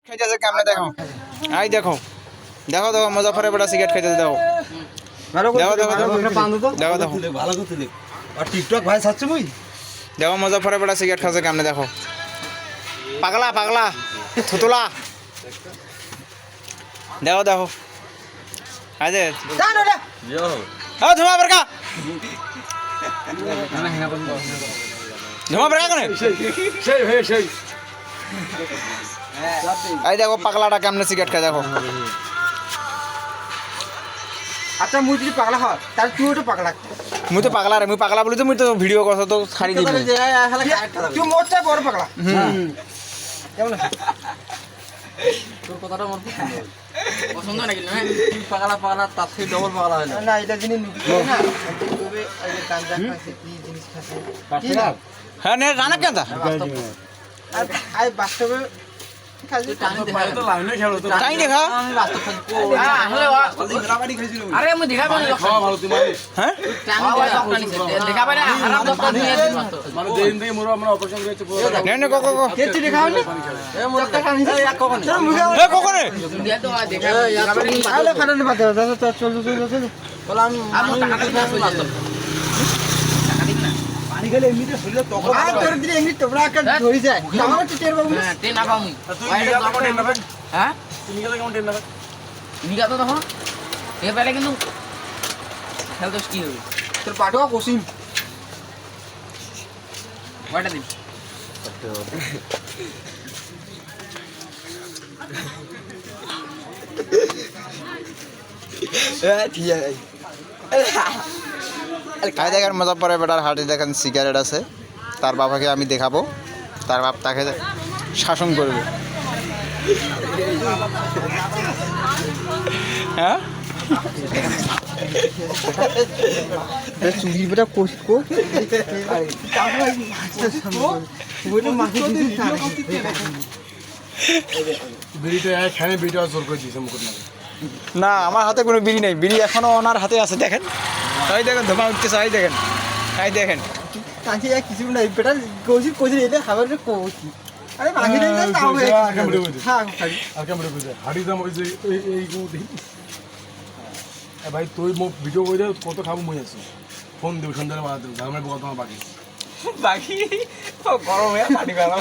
খাইতেছে কেমনে দেখো আই দেখো দেখো দেখো মুজাফরে বড় সিগারেট খাইতেছে দেখো দেখো দেখো দেখো দেখো ভালো করতে দেখ আর টিকটক ভাই ছাড়ছে মুই দেখো মুজাফরে বড় সিগারেট খাচ্ছে কেমনে দেখো পাগলা পাগলা থুতুলা দেখো দেখো আজে হ্যাঁ ধুমা বরকা ধুমা বরকা কোনে সেই এই দেখো পাগলাটা কেমনে সিগারেট খায় দেখো আচ্ছা মুই যদি পাগলা হয় তাহলে তুই ওটা পাগলা মুই তো পাগলা রে মুই পাগলা বলি তো মুই তো ভিডিও কথা তো ছাড়ি দিবি তুই মোটটা বড় পাগলা কেমন তোর কথাটা আমার পছন্দ নাকি না পাগলা পাগলা তার থেকে ডবল পাগলা হয় না এটা জিনিস নিবি না তবে এই যে গাঞ্জা খাইছে কি জিনিস খাইছে হ্যাঁ নে রানা কেন আর আই বাস্তবে খাইছে তাই দেখা আরে আমি দেখাবো না ভালো তুমি হ্যাঁ দেখাবো না আরাম দোকান নিয়ে দিন মাত্র মানে দেন থেকে মোর আমরা অপারেশন করেছে নে নে কো কো কো কেচি দেখা হলে এ মোর টাকা নিছে এক কখন এ কোকনে দিয়া তো দেখা আলে খানানে বাদ দাও চল বল আমি টাকা দিতে আসি মাত্র পানি গেলে এমনিতে শরীরে তখন আর করে দিলে এমনি তোমরা একটা ধরে যায় আমার তো টের বাবু হ্যাঁ তে না পামু হ্যাঁ তুমি গেলে কেমন টেন না নিগা তো তখন এ পেলে কিন্তু হেলথ কি হবে তোর পাঠও কোসিম ওইটা দিন ঠিক আছে খাই দেখেন মুজাফরে বেটার হাটে দেখেন সিগারেট আছে তার বাবাকে আমি দেখাবো তার বাপ তাকে শাসন করবে হ্যাঁ চুরি বেটা কোস কো ওটা মাকে বিড়িটা এখানে বিড়িটা জোর করে দিয়েছে মুকুট না না আমার হাতে কোনো বিড়ি নেই বিড়ি এখনো ওনার হাতে আছে দেখেন এই দেখেন ধোঁয়া উঠতেছে এই দেখেন এই দেখেন কাঁচি এক কিছু নাই বেটা কোসি কোসি এটা খাবার কোসি আরে ভাঙি দেন না তাও হ্যাঁ খালি আর কেমন বুঝে হাড়ি দাম ওই যে এই গো দেখি ভাই তুই মো ভিডিও কইরে কত খাবো মই আছি ফোন দেব সন্ধ্যার বাদ দামের বকত আমার বাকি বাকি গরম হয়ে পানি গরম